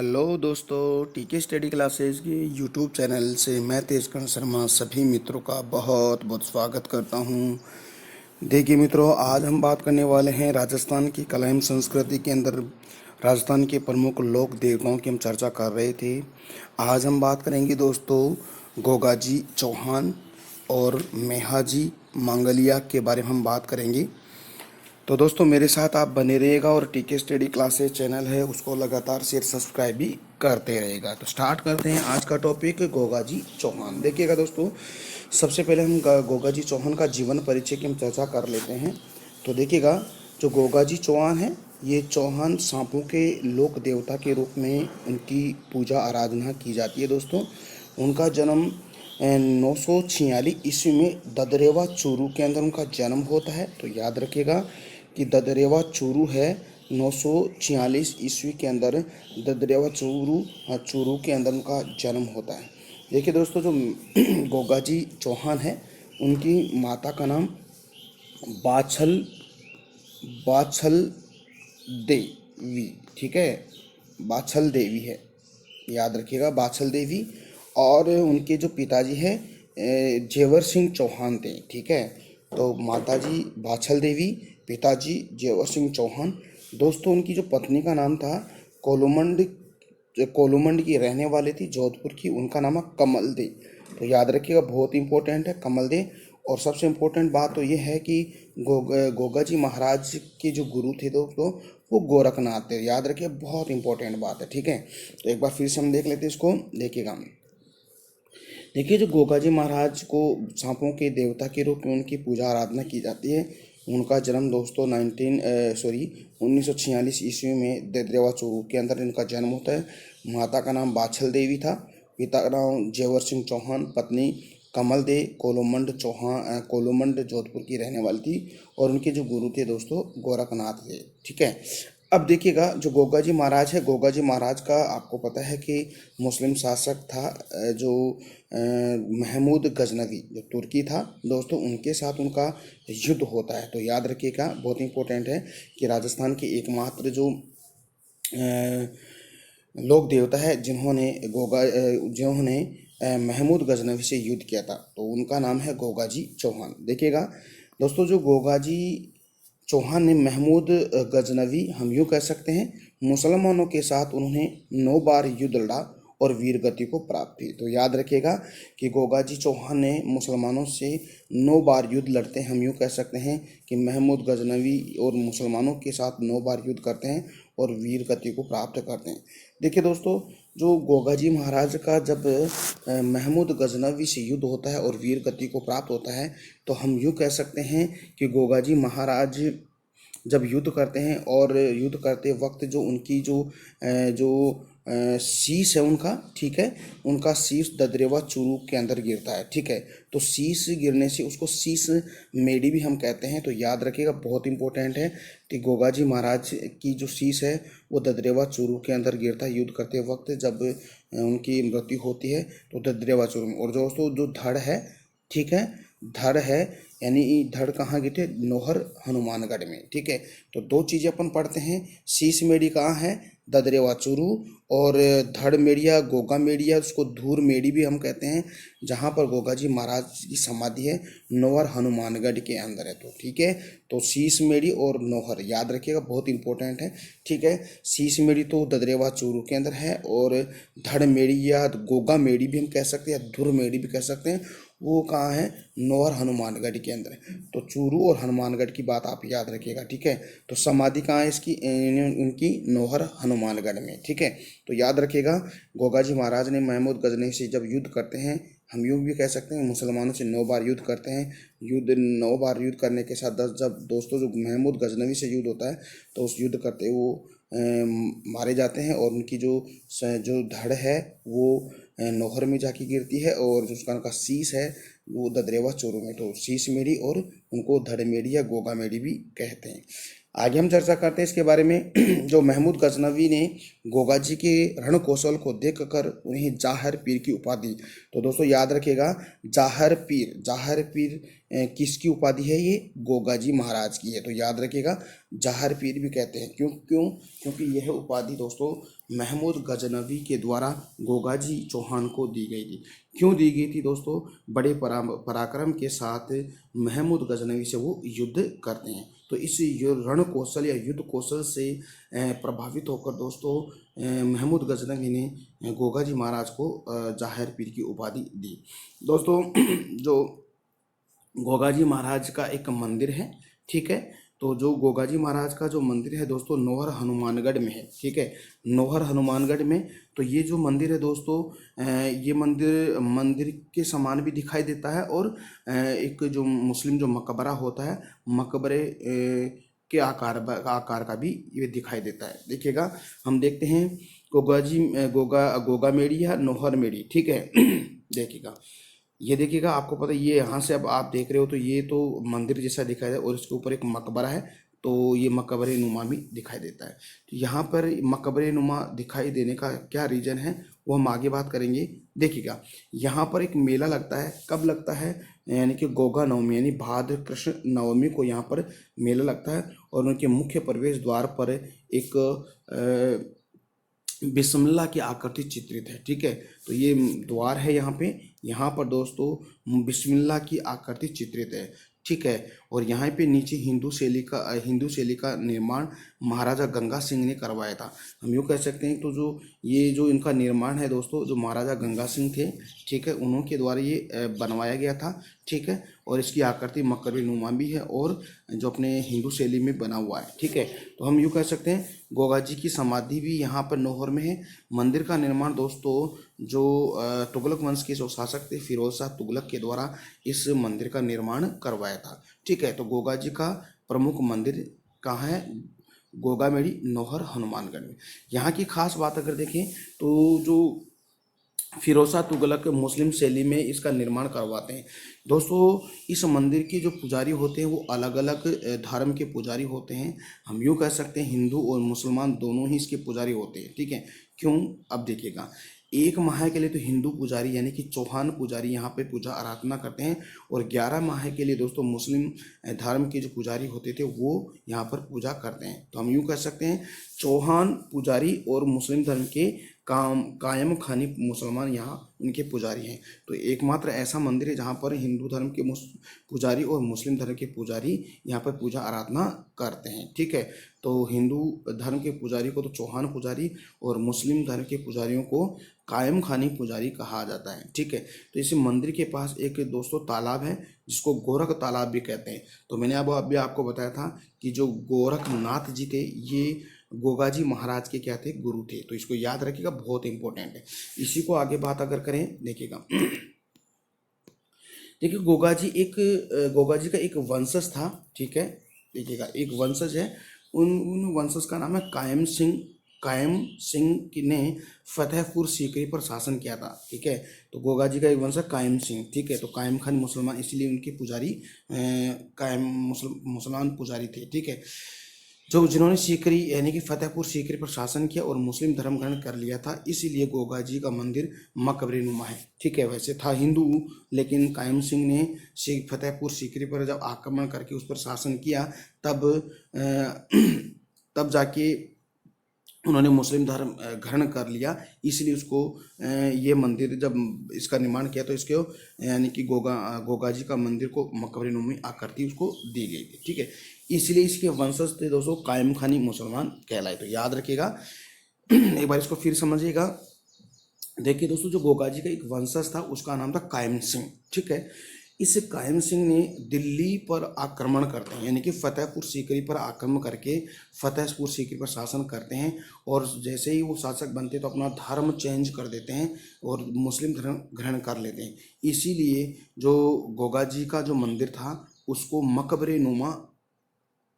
Hello दोस्तों, टीके study classes के यूट्यूब चैनल से मैं तेजकर्ण शर्मा सभी मित्रों का बहुत बहुत स्वागत करता हूं। देखिए मित्रों, आज हम बात करने वाले हैं राजस्थान की कला एवं संस्कृति के अंदर राजस्थान के प्रमुख लोक देवताओं की हम चर्चा कर रहे थे। आज हम बात करेंगे दोस्तों गोगाजी चौहान और मेहाजी मांगलिया के बारे में हम बात करेंगे। तो दोस्तों मेरे साथ आप बने रहिएगा और टीके स्टडी क्लासेस चैनल है उसको लगातार शेयर सब्सक्राइब भी करते रहेगा। तो स्टार्ट करते हैं आज का टॉपिक गोगाजी चौहान। देखिएगा दोस्तों, सबसे पहले हम गोगाजी चौहान का जीवन परिचय की हम चर्चा कर लेते हैं। तो देखिएगा, जो गोगाजी चौहान है ये चौहान सांपों के लोक देवता के रूप में उनकी पूजा आराधना की जाती है। दोस्तों उनका जन्म 946 ईस्वी में ददरेवा चूरू के अंदर उनका जन्म होता है। तो याद रखिएगा कि ददरेवा चूरू है 946 ईस्वी के अंदर ददरेवा चूरू के अंदर उनका जन्म होता है। देखिए दोस्तों, जो गोगाजी चौहान है उनकी माता का नाम बाछल बाछल देवी, ठीक है, बाछल देवी है, याद रखिएगा बाछल देवी। और उनके जो पिताजी हैं जेवर सिंह चौहान थे, ठीक है। तो माताजी बाछल देवी, पिताजी जेवर सिंह चौहान। दोस्तों उनकी जो पत्नी का नाम था कोलुमंड, जो कोलुमंड की रहने वाली थी, जोधपुर की, उनका नाम है कमल दे। तो याद रखिएगा, बहुत इंपॉर्टेंट है कमल दे। और सबसे इम्पोर्टेंट बात तो ये है कि गोगा जी महाराज के जो गुरु थे दोस्तों वो गोरखनाथ थे। याद रखिए, बहुत इंपॉर्टेंट बात है, ठीक है। तो एक बार फिर से हम देख लेते हैं इसको। देखिएगा, देखिए जो गोगा जी महाराज को सांपों के देवता के रूप में उनकी पूजा आराधना की जाती है। उनका जन्म दोस्तों 1946 ईस्वी में ददरेवा चूरू के अंदर इनका जन्म होता है। माता का नाम बाछल देवी था, पिता का नाम जेवर सिंह चौहान, पत्नी कमल दे कोलुमंड जोधपुर की रहने वाली थी। और उनके जो गुरु थे दोस्तों गोरखनाथ थे, ठीक है। अब देखिएगा, जो गोगा जी महाराज है, गोगा जी महाराज का आपको पता है कि मुस्लिम शासक था जो महमूद गजनवी, जो तुर्की था दोस्तों, उनके साथ उनका युद्ध होता है। तो याद रखिएगा, बहुत इंपॉर्टेंट है कि राजस्थान के एकमात्र जो लोक देवता है जिन्होंने महमूद गजनवी से युद्ध किया था, तो उनका नाम है गोगाजी चौहान। देखिएगा दोस्तों, जो गोगाजी चौहान ने महमूद गजनवी, हम यूँ कह सकते हैं, मुसलमानों के साथ उन्होंने 9 बार युद्ध लड़ा और वीर गति को प्राप्त थी। तो याद रखिएगा कि गोगाजी चौहान ने मुसलमानों से 9 बार युद्ध लड़ते हैं। हम यूँ कह सकते हैं कि महमूद गजनवी और मुसलमानों के साथ 9 बार युद्ध करते हैं और वीर गति को प्राप्त करते हैं। देखिए दोस्तों, जो गोगाजी महाराज का जब महमूद गजनवी से युद्ध होता है और वीर गति को प्राप्त होता है, तो हम यूँ कह सकते हैं कि गोगाजी महाराज जब युद्ध करते हैं और युद्ध करते वक्त जो उनकी जो शीश है उनका, ठीक है, उनका शीश ददरेवा चूरू के अंदर गिरता है, ठीक है। तो शीश गिरने से उसको शीश मेडी भी हम कहते हैं। तो याद रखिएगा, बहुत इंपॉर्टेंट है कि गोगाजी महाराज की जो शीश है वो ददरेवा चूरू के अंदर गिरता है युद्ध करते वक्त, जब उनकी मृत्यु होती है तो ददरेवा चूरू में। और दोस्तों जो धड़ है, ठीक है, धड़ है, यानी धड़ कहाँ गिरते, नोहर हनुमानगढ़ में, ठीक है। तो 2 चीज़ें अपन पढ़ते हैं, शीश मेड़ी कहाँ है, ददरेवा चूरू, और धड़ मेड़िया गोगा मेड़िया, उसको धूर मेड़ी भी हम कहते हैं, जहाँ पर गोगा जी महाराज की समाधि है नोहर हनुमानगढ़ के अंदर है। तो ठीक है, तो शीश मेड़ी और नोहर याद रखिएगा, बहुत इंपॉर्टेंट है, ठीक है। शीश मेड़ी तो ददरेवा चूरू के अंदर है, और धड़ मेड़ी या गोगा मेड़ी भी हम कह सकते हैं या धुर मेड़ी भी कह सकते हैं, वो कहाँ है, नौहर हनुमानगढ़ के अंदर है। तो चूरू और हनुमानगढ़ की बात आप याद रखिएगा, ठीक है। तो समाधि कहाँ है इसकी, उनकी नौहर हनुमानगढ़ में, ठीक है। तो याद रखिएगा, गोगा जी महाराज ने महमूद गजनवी से जब युद्ध करते हैं, हम यूँ भी कह सकते हैं मुसलमानों से 9 बार युद्ध करते हैं। 9 बार युद्ध करने के साथ जब दोस्तों जो महमूद गजनवी से युद्ध होता है, तो उस युद्ध करते वो मारे जाते हैं और उनकी जो धड़ है वो नौहर में जाके गिरती है, और जो उसका उनका शीश है वो ददरेवा चूरू में। तो शीश मेड़ी और उनको धड़ मेड़ी या गोगा मेड़ी भी कहते हैं। आगे हम चर्चा करते हैं इसके बारे में। जो महमूद गजनवी ने गोगा जी के रण कौशल को देखकर उन्हें जाहर पीर की उपाधि, तो दोस्तों याद रखिएगा, जाहर पीर किसकी उपाधि है? ये गोगा जी महाराज की है। तो याद रखिएगा, जाहर पीर भी कहते हैं। क्यों क्यों क्योंकि यह उपाधि दोस्तों महमूद गजनवी के द्वारा गोगा जी चौहान को दी गई थी। क्यों दी गई थी दोस्तों? बड़े पराक्रम के साथ महमूद गजनवी से वो युद्ध करते हैं। तो इस रण कौशल या युद्ध कौशल से प्रभावित होकर दोस्तों महमूद गजनवी ने गोगा जी महाराज को जाहिर पीर की उपाधि दी। दोस्तों जो गोगा जी महाराज का एक मंदिर है, ठीक है। तो जो गोगा जी महाराज का जो मंदिर है दोस्तों नौहर हनुमानगढ़ में है, ठीक है, नौहर हनुमानगढ़ में। तो ये जो मंदिर है दोस्तों ये मंदिर के समान भी दिखाई देता है, और एक जो मुस्लिम जो मकबरा होता है, मकबरे के आकार का भी ये दिखाई देता है। देखिएगा, हम देखते हैं गोगा मेड़ी या नौहर मेड़ी, ठीक है। देखिएगा, ये देखिएगा, आपको पता है ये यहाँ से अब आप देख रहे हो तो ये तो मंदिर जैसा दिखाई दे, और इसके ऊपर एक मकबरा है, तो ये मकबरे नुमा भी दिखाई देता है। तो यहाँ पर मकबरे नुमा दिखाई देने का क्या रीज़न है वो हम आगे बात करेंगे। देखिएगा, यहाँ पर एक मेला लगता है। कब लगता है? यानी कि गोगा नवमी यानी भाद्र कृष्ण नवमी को यहाँ पर मेला लगता है, और उनके मुख्य प्रवेश द्वार पर एक बिस्मिल्लाह की आकृति चित्रित है, ठीक है। तो ये द्वार है यहाँ पर दोस्तों बिस्मिल्लाह की आकृति चित्रित है, ठीक है। और यहाँ पे नीचे हिंदू शैली का निर्माण महाराजा गंगा सिंह ने करवाया था। हम यूँ कह सकते हैं। तो जो इनका निर्माण है दोस्तों, जो महाराजा गंगा सिंह थे, ठीक है, उन्होंने द्वारा ये बनवाया गया था, ठीक है। और इसकी आकृति मकबरे नुमा भी है, और जो अपने हिंदू शैली में बना हुआ है, ठीक है। तो हम यूँ कह सकते हैं गोगा जी की समाधि भी यहाँ पर नौहर में है। मंदिर का निर्माण दोस्तों जो तुगलक वंश के जो शासक थे फिरोज शाह तुगलक के द्वारा इस मंदिर का निर्माण करवाया था, ठीक है। तो गोगा जी का प्रमुख मंदिर कहाँ है? गोगा मेड़ी नौहर हनुमानगढ़ में। यहाँ की खास बात अगर देखें तो जो फिरोज शाह तुगलक मुस्लिम शैली में इसका निर्माण करवाते हैं। दोस्तों इस मंदिर के जो पुजारी होते हैं वो अलग अलग धर्म के पुजारी होते हैं। हम यूँ कह सकते हैं हिंदू और मुसलमान दोनों ही इसके पुजारी होते हैं, ठीक है। क्यों? अब देखिएगा, एक माह के लिए तो हिंदू पुजारी यानी कि चौहान पुजारी यहाँ पे पूजा आराधना करते हैं, और 11 माह के लिए दोस्तों मुस्लिम धर्म के जो पुजारी होते थे वो यहाँ पर पूजा करते हैं। तो हम यूँ कह सकते हैं चौहान पुजारी और मुस्लिम धर्म के कायम खानी मुसलमान यहाँ उनके पुजारी हैं। तो एकमात्र ऐसा मंदिर है जहाँ पर हिंदू धर्म के पुजारी और मुस्लिम धर्म के पुजारी यहाँ पर पूजा आराधना करते हैं, ठीक है। तो हिंदू धर्म के पुजारी को तो चौहान पुजारी और मुस्लिम धर्म के पुजारियों को कायम खानी पुजारी कहा जाता है, ठीक है। तो इस मंदिर के पास एक दोस्तों तालाब है जिसको गोरख तालाब भी कहते हैं। तो मैंने अब अभी आपको बताया था कि जो गोरखनाथ जी थे ये गोगा जी महाराज के क्या थे? गुरु थे। तो इसको याद रखिएगा, बहुत इंपॉर्टेंट है। इसी को आगे बात अगर करें, देखिएगा देखिए गोगा जी का एक वंशज था, ठीक है। देखिएगा, एक वंशज है, उन वंशज का नाम है कायम सिंह ने फतेहपुर सीकरी पर शासन किया था, ठीक है। तो गोगा जी का एक वंशज कायम सिंह, ठीक है। तो कायम खान मुसलमान, इसलिए उनके पुजारी मुसलमान पुजारी थे, ठीक है। जो जिन्होंने सीकरी यानी कि फतेहपुर सीकरी पर शासन किया और मुस्लिम धर्म ग्रहण कर लिया था, इसीलिए गोगा जी का मंदिर मकबरे नुमा है, ठीक है। वैसे था हिंदू, लेकिन कायम सिंह ने फतेहपुर सीकरी पर जब आक्रमण करके उस पर शासन किया तब जाके उन्होंने मुस्लिम धर्म ग्रहण कर लिया, इसलिए उसको ये मंदिर जब इसका निर्माण किया तो इसके यानी कि गोगा जी का मंदिर को मकबरे नुमा आकृति उसको दी गई थी, ठीक है। इसलिए इसके वंशज थे दोस्तों कायम खानी मुसलमान कहलाए। तो याद रखिएगा, एक बार इसको फिर समझिएगा। देखिए दोस्तों, जो गोगा जी का एक वंशज था उसका नाम था कायम सिंह, ठीक है। इस कायम सिंह ने दिल्ली पर आक्रमण करते हैं, यानी कि फतेहपुर सीकरी पर आक्रमण करके फतेहपुर सीकरी पर शासन करते हैं, और जैसे ही वो शासक बनते तो अपना धर्म चेंज कर देते हैं और मुस्लिम धर्म ग्रहण कर लेते हैं। इसीलिए जो गोगा जी का जो मंदिर था उसको मकबरे नुमा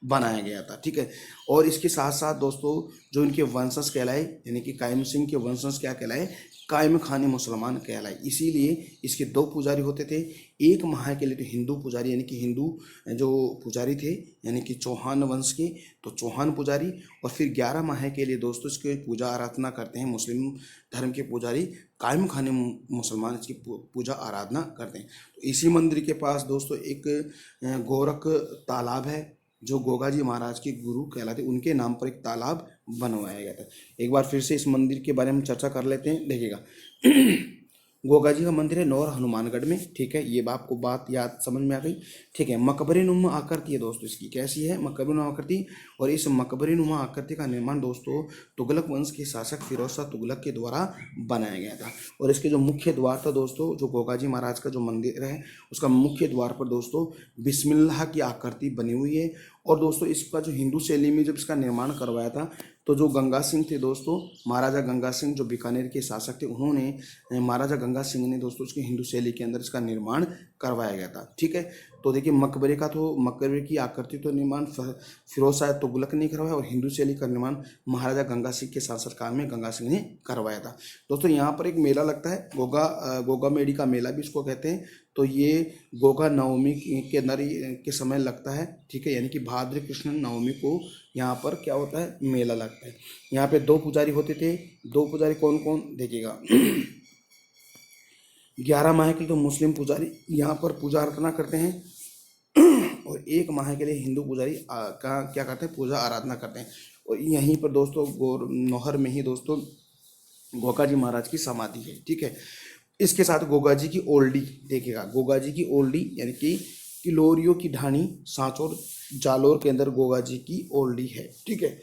बनाया गया था। ठीक है, और इसके साथ साथ दोस्तों जो इनके वंशज कहलाए, यानी कि कायम सिंह के वंशज क्या कहलाए, कायम खानी मुसलमान कहलाए। इसीलिए इसके दो पुजारी होते थे, एक माह के लिए तो हिंदू पुजारी, यानी कि हिंदू जो पुजारी थे, यानी कि चौहान वंश के, तो चौहान पुजारी, और फिर 11 माह के लिए दोस्तों इसकी पूजा आराधना करते हैं मुस्लिम धर्म के पुजारी, कायम खाने मुसलमान इसकी पूजा आराधना करते हैं। तो इसी मंदिर के पास दोस्तों एक गोरख तालाब है, जो गोगा जी महाराज के गुरु कहलाते, उनके नाम पर एक तालाब बनवाया गया था। एक बार फिर से इस मंदिर के बारे में चर्चा कर लेते हैं, देखिएगा। गोगा जी का मंदिर है नौर हनुमानगढ़ में। ठीक है, ये आपको बात याद समझ में आ गई। ठीक है, मकबरे नुमा आकृति है दोस्तों इसकी, कैसी है, मकबरे नुमा आकृति। और इस मकबरे नुमा आकृति का निर्माण दोस्तों तुगलक वंश के शासक फिरोज शाह तुगलक के द्वारा बनाया गया था। और इसके जो मुख्य द्वार था दोस्तों, जो गोगा जी महाराज का जो मंदिर है उसका मुख्य द्वार पर दोस्तों बिस्मिल्लाह की आकृति बनी हुई है। और दोस्तों इसका जो हिंदू शैली में जब इसका निर्माण करवाया था, तो जो गंगा सिंह थे दोस्तों, महाराजा गंगा सिंह जो बीकानेर के शासक थे, उन्होंने महाराजा गंगा सिंह ने दोस्तों उसकी हिंदू शैली के अंदर इसका निर्माण करवाया गया था। ठीक है, तो देखिए मकबरे का तो मकबरे की आकृति तो निर्माण फिरोज शाह तुगलक ने करवाया, और हिंदू शैली का निर्माण महाराजा गंगा सिंह के शासक काल में गंगा सिंह ने करवाया था। दोस्तों यहाँ पर एक मेला लगता है, गोगा मेडी का मेला भी इसको कहते हैं। तो ये गोगा नवमी के अंदर के समय लगता है। ठीक है, यानी कि भाद्र कृष्ण नवमी को यहाँ पर क्या होता है, मेला लगता है। यहाँ पे दो पुजारी होते थे, दो पुजारी कौन कौन, देखिएगा। 11 माह के लिए तो मुस्लिम पुजारी यहाँ पर पूजा अर्चना करते हैं, और एक माह के लिए हिंदू पुजारी का क्या करते हैं, पूजा आराधना करते हैं। और यहीं पर दोस्तों नौहर में ही दोस्तों गोगा जी महाराज की समाधि है। ठीक है, इसके साथ गोगा जी की ओल्डी देखिएगा, गोगा जी की ओल्डी यानी कि किलोरियो की ढाणी सांचौर जालोर के अंदर गोगा जी की ओल्डी है। ठीक है,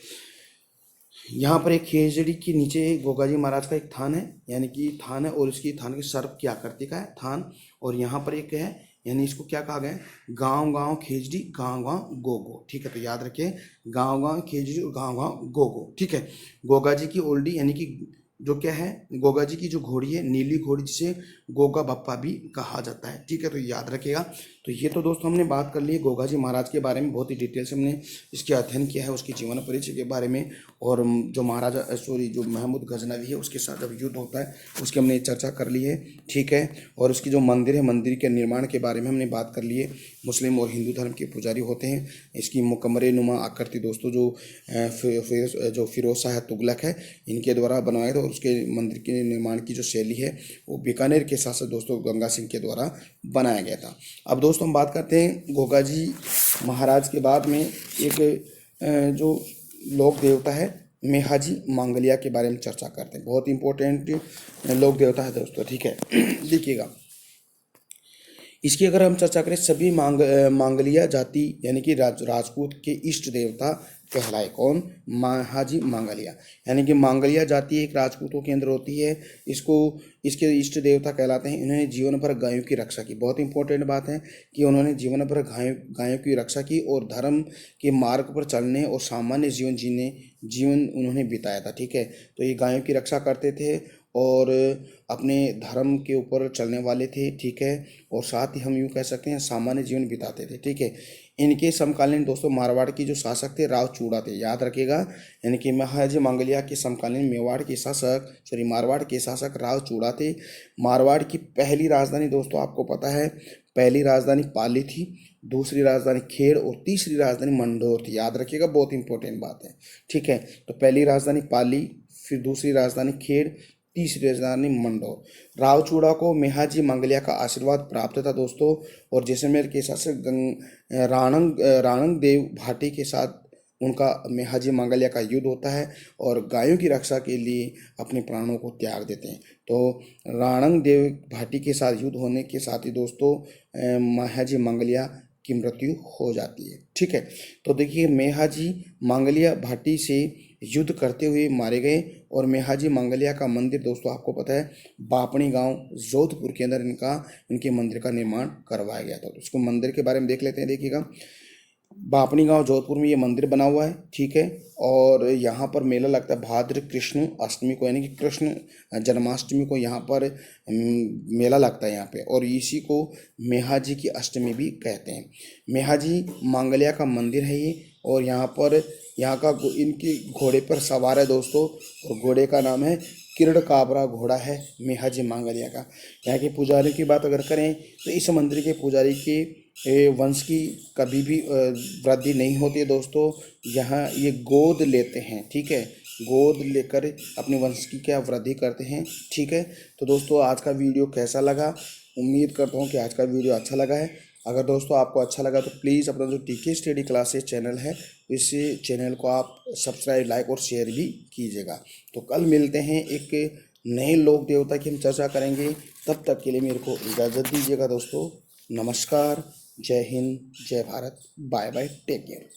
यहाँ पर एक खेजड़ी के नीचे गोगा जी महाराज का एक थान है, यानी कि थान है, और इसकी थान के सर्प की आकृति का है थान। और यहाँ पर एक है, यानी इसको क्या कहा गया है, गांव गांव खेजड़ी गांव गांव गोगो। ठीक है, तो याद रखिए, गांव गांव खेजड़ी और गांव गांव गोगो। ठीक है, गोगा जी की ओल्डी यानी कि जो क्या है, गोगा जी की जो घोड़ी है, नीली घोड़ी, जिसे गोगा बप्पा भी कहा जाता है। ठीक है, तो याद रखिएगा। तो ये तो दोस्तों हमने बात कर ली गोगा जी महाराज के बारे में, बहुत ही डिटेल से हमने इसके अध्ययन किया है, उसके जीवन परिचय के बारे में, और जो महाराजा जो महमूद गजनवी है उसके साथ जब युद्ध होता है उसकी हमने चर्चा कर ली है। ठीक है, और उसकी जो मंदिर है, मंदिर के निर्माण के बारे में हमने बात कर ली है। मुस्लिम और हिंदू धर्म के पुजारी होते हैं। इसकी मुकमरे नुमा आकृति दोस्तों जो फिरोज शाह तुगलक है, इनके द्वारा बनाया था, और उसके मंदिर के निर्माण की जो शैली है वो बीकानेर के शासक दोस्तों गंगा सिंह के द्वारा बनाया गया था। अब दोस्तों हम बात करते हैं गोगा जी महाराज के बाद में एक जो लोक देवता है मेहाजी मांगलिया के बारे में चर्चा करते हैं। बहुत इंपॉर्टेंट लोक देवता है दोस्तों। ठीक है, देखिएगा, इसकी अगर हम चर्चा करें, सभी मांगलिया जाति यानी कि राजपूत के इष्ट देवता कहलाए कौन, महाजी मांगलिया, यानी कि मांगलिया जाति एक राजपूतों के अंदर होती है, इसके इष्ट देवता कहलाते हैं। इन्होंने जीवन भर गायों की रक्षा की। बहुत इंपॉर्टेंट बात है कि उन्होंने जीवन भर गायों की रक्षा की और धर्म के मार्ग पर चलने और सामान्य जीवन उन्होंने बिताया था। ठीक है, तो ये गायों की रक्षा करते थे और अपने धर्म के ऊपर चलने वाले थे। ठीक है, और साथ ही हम यूँ कह सकते हैं सामान्य जीवन बिताते थे। ठीक है, इनके समकालीन दोस्तों मारवाड़ की जो शासक थे राव चूड़ा थे, याद रखिएगा, यानी कि महाराज मांगलिया के समकालीन मारवाड़ के शासक राव चूड़ा थे। मारवाड़ की पहली राजधानी दोस्तों आपको पता है, पहली राजधानी पाली थी, दूसरी राजधानी खेड़ और तीसरी राजधानी मंडोर थी। याद रखिएगा, बहुत इंपॉर्टेंट बात है। ठीक है, तो पहली राजधानी पाली, फिर दूसरी राजधानी खेड़, तीसरी राजधानी मंडोर। रावचूड़ा को मेहाजी मांगलिया का आशीर्वाद प्राप्त था दोस्तों, और जैसलमेर के शासक राणंग देव भाटी के साथ उनका मेहाजी मांगलिया का युद्ध होता है, और गायों की रक्षा के लिए अपने प्राणों को त्याग देते हैं। तो राणंग देव भाटी के साथ युद्ध होने के साथ ही दोस्तों मेहाजी मांगलिया की मृत्यु हो जाती है। ठीक है, तो देखिए मेहाजी मांगलिया भाटी से युद्ध करते हुए मारे गए, और मेहाजी मांगलिया का मंदिर दोस्तों आपको पता है बापणी गांव जोधपुर के अंदर इनके मंदिर का निर्माण करवाया गया था। तो उसको मंदिर के बारे में देख लेते हैं। देखिएगा, बापनी गांव जोधपुर में ये मंदिर बना हुआ है, ठीक है। और यहाँ पर मेला लगता है भाद्र कृष्ण अष्टमी को, यानी कि कृष्ण जन्माष्टमी को यहाँ पर मेला लगता है यहाँ पे, और इसी को मेहाजी की अष्टमी भी कहते हैं। मेहाजी मांगलिया का मंदिर है ये, और यहाँ पर यहाँ का इनकी घोड़े पर सवार है दोस्तों, और घोड़े का नाम है किरण काबरा घोड़ा है मेहाजी मांगलिया का। यहाँ के पुजारी की बात अगर करें तो इस मंदिर के पुजारी के वंश की कभी भी वृद्धि नहीं होती है दोस्तों। यहाँ ये गोद लेते हैं, ठीक है, गोद लेकर अपने वंश की क्या वृद्धि करते हैं, ठीक है। तो दोस्तों आज का वीडियो कैसा लगा, उम्मीद करता हूँ कि आज का वीडियो अच्छा लगा है। अगर दोस्तों आपको अच्छा लगा तो प्लीज़ अपना जो टीके स्टडी क्लासेस चैनल है, इस चैनल को आप सब्सक्राइब, लाइक और शेयर भी कीजिएगा। तो कल मिलते हैं एक नए लोक देवता की हम चर्चा करेंगे। तब तक के लिए मेरे को इजाज़त दीजिएगा दोस्तों। नमस्कार, जय हिंद, जय Bharat, bye bye, take care.